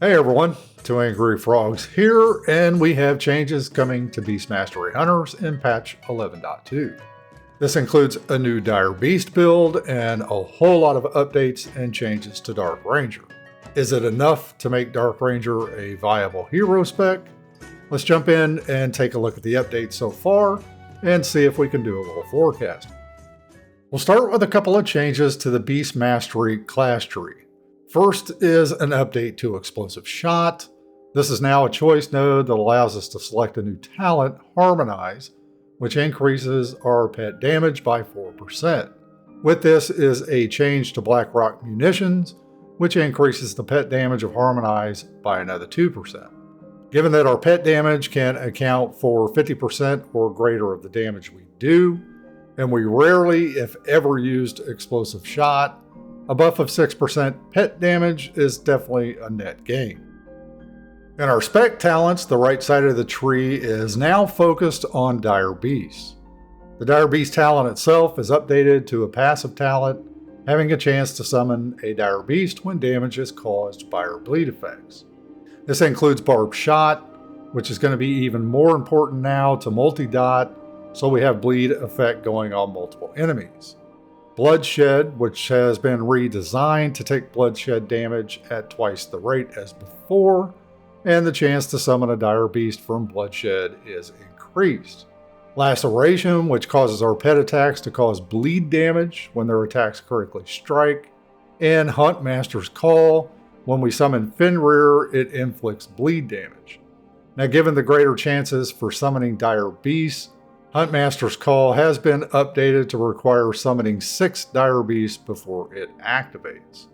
Hey everyone, Two Angry Frogs here, and we have changes coming to Beast Mastery Hunters in patch 11.2. This includes a new Dire Beast build and a whole lot of updates and changes to Dark Ranger. Is it enough to make Dark Ranger a viable hero spec? Let's jump in and take a look at the updates so far and see if we can do a little forecasting. We'll start with a couple of changes to the Beast Mastery class tree. First is an update to Explosive Shot. This is now a choice node that allows us to select a new talent, Harmonize, which increases our pet damage by 4%. With this is a change to Black Rock Munitions, which increases the pet damage of Harmonize by another 2%. Given that our pet damage can account for 50% or greater of the damage we do, and we rarely, if ever, used Explosive Shot, a buff of 6% pet damage is definitely a net gain. In our spec talents, the right side of the tree is now focused on Dire Beast. The Dire Beast talent itself is updated to a passive talent, having a chance to summon a Dire Beast when damage is caused by our bleed effects. This includes Barbed Shot, which is going to be even more important now to multi-dot, so we have bleed effect going on multiple enemies. Bloodshed, which has been redesigned to take bloodshed damage at twice the rate as before, and the chance to summon a Dire Beast from bloodshed is increased. Laceration, which causes our pet attacks to cause bleed damage when their attacks correctly strike, and Huntmaster's Call, when we summon Fenrir, it inflicts bleed damage. Now, given the greater chances for summoning Dire Beasts, Huntmaster's Call has been updated to require summoning 6 Dire Beasts before it activates.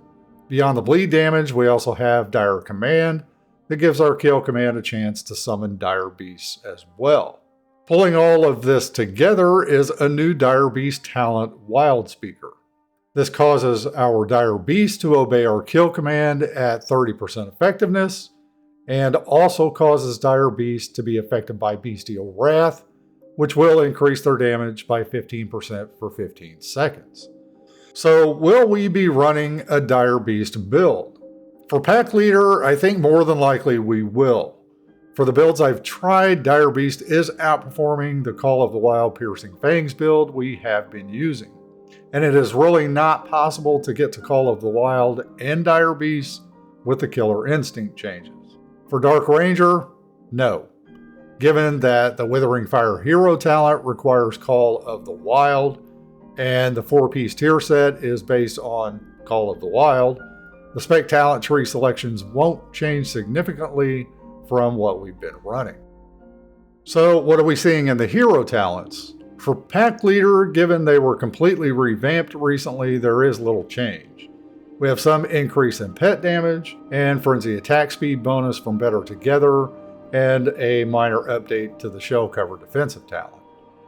Beyond the bleed damage, we also have Dire Command that gives our kill command a chance to summon Dire Beasts as well. Pulling all of this together is a new Dire Beast talent, Wild Speaker. This causes our Dire Beast to obey our kill command at 30% effectiveness, and also causes Dire Beast to be affected by Bestial Wrath, which will increase their damage by 15% for 15 seconds. So will we be running a Dire Beast build? For Pack Leader, I think more than likely we will. For the builds I've tried, Dire Beast is outperforming the Call of the Wild Piercing Fangs build we have been using. And it is really not possible to get to Call of the Wild and Dire Beast with the Killer Instinct changes. For Dark Ranger, no. Given that the Withering Fire hero talent requires Call of the Wild, and the 4-piece tier set is based on Call of the Wild, the spec talent tree selections won't change significantly from what we've been running. So what are we seeing in the hero talents? For Pack Leader, given they were completely revamped recently, there is little change. We have some increase in pet damage, and Frenzy attack speed bonus from Better Together, and a minor update to the shell cover defensive talent.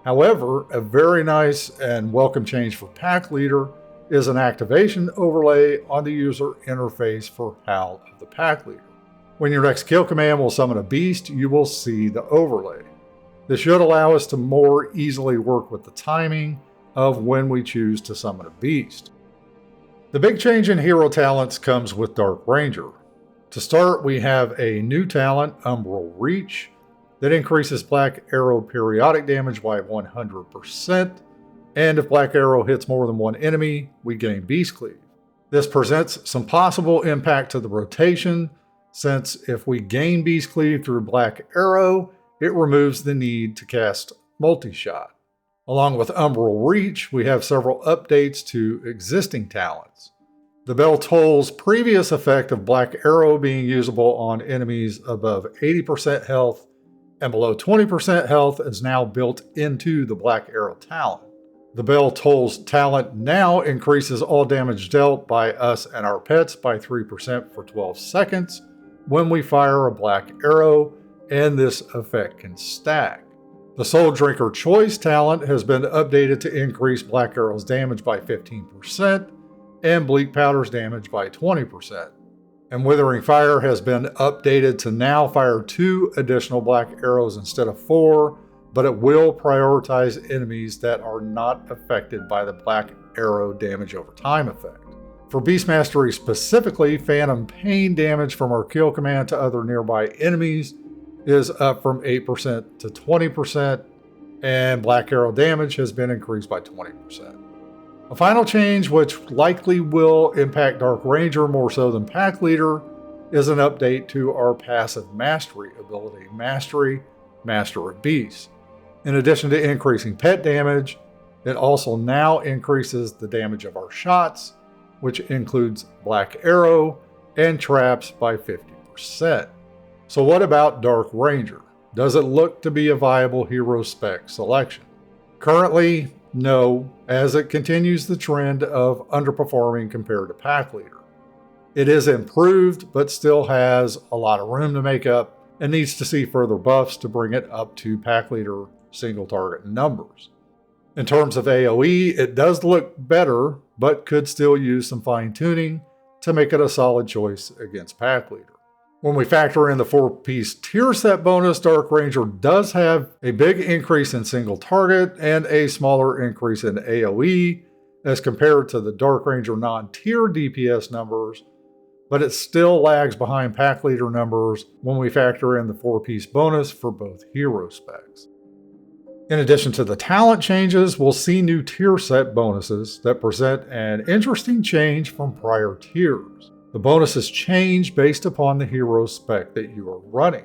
However, a very nice and welcome change for Pack Leader is an activation overlay on the user interface for Howl of the Pack Leader. When your next kill command will summon a beast, you will see the overlay. This should allow us to more easily work with the timing of when we choose to summon a beast. The big change in hero talents comes with Dark Ranger. To start, we have a new talent, Umbral Reach, that increases Black Arrow periodic damage by 100%, and if Black Arrow hits more than one enemy, we gain Beast Cleave. This presents some possible impact to the rotation, since if we gain Beast Cleave through Black Arrow, it removes the need to cast Multi-Shot. Along with Umbral Reach, we have several updates to existing talents. The Bell Toll's previous effect of Black Arrow being usable on enemies above 80% health and below 20% health is now built into the Black Arrow talent. The Bell Toll's talent now increases all damage dealt by us and our pets by 3% for 12 seconds when we fire a Black Arrow, and this effect can stack. The Soul Drinker Choice talent has been updated to increase Black Arrow's damage by 15%, and Bleak Powder's damage by 20%. And Withering Fire has been updated to now fire 2 additional Black Arrows instead of 4, but it will prioritize enemies that are not affected by the Black Arrow damage over time effect. For Beast Mastery specifically, Phantom Pain damage from our kill command to other nearby enemies is up from 8% to 20%, and Black Arrow damage has been increased by 20%. A final change, which likely will impact Dark Ranger more so than Pack Leader, is an update to our passive mastery ability, Mastery, Master of Beasts. In addition to increasing pet damage, it also now increases the damage of our shots, which includes Black Arrow and traps by 50%. So what about Dark Ranger? Does it look to be a viable hero spec selection? Currently, no, as it continues the trend of underperforming compared to Pack Leader. It is improved, but still has a lot of room to make up and needs to see further buffs to bring it up to Pack Leader single target numbers. In terms of AoE, it does look better, but could still use some fine tuning to make it a solid choice against Pack Leader. When we factor in the 4-piece tier set bonus, Dark Ranger does have a big increase in single target and a smaller increase in AoE as compared to the Dark Ranger non-tier DPS numbers, but it still lags behind Pack Leader numbers when we factor in the 4-piece bonus for both hero specs. In addition to the talent changes, we'll see new tier set bonuses that present an interesting change from prior tiers. The bonuses change based upon the hero spec that you are running.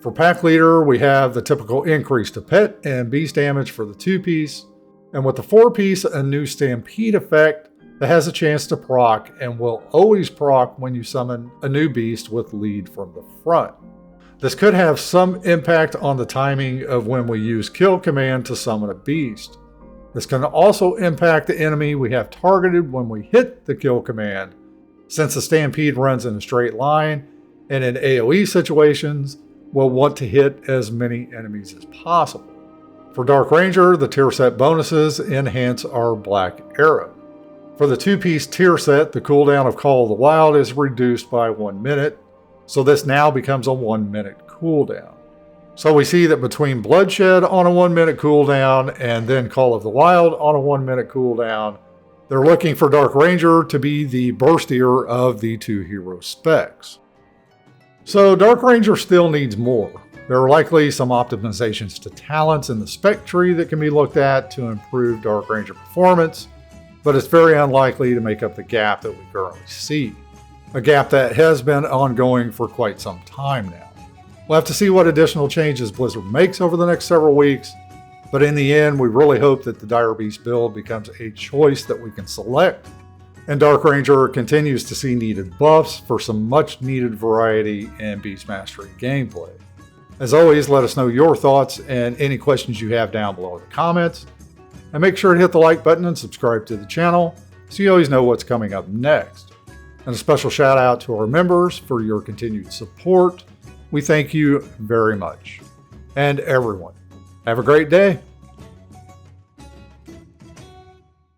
For Pack Leader, we have the typical increase to pet and beast damage for the 2-piece, and with the 4-piece, a new Stampede effect that has a chance to proc and will always proc when you summon a new beast with lead from the front. This could have some impact on the timing of when we use kill command to summon a beast. This can also impact the enemy we have targeted when we hit the kill command, since the Stampede runs in a straight line, and in AoE situations, we'll want to hit as many enemies as possible. For Dark Ranger, the tier set bonuses enhance our Black Arrow. For the 2-piece tier set, the cooldown of Call of the Wild is reduced by 1 minute, so this now becomes a 1-minute cooldown. So we see that between Bloodshed on a 1-minute cooldown and then Call of the Wild on a 1-minute cooldown, they're looking for Dark Ranger to be the burstier of the 2 hero specs. So Dark Ranger still needs more. There are likely some optimizations to talents in the spec tree that can be looked at to improve Dark Ranger performance, but it's very unlikely to make up the gap that we currently see. A gap that has been ongoing for quite some time now. We'll have to see what additional changes Blizzard makes over the next several weeks, but in the end, we really hope that the Dire Beast build becomes a choice that we can select, and Dark Ranger continues to see needed buffs for some much needed variety in Beast Mastery gameplay. As always, let us know your thoughts and any questions you have down below in the comments, and make sure to hit the like button and subscribe to the channel so you always know what's coming up next. And a special shout out to our members for your continued support. We thank you very much. And everyone, have a great day.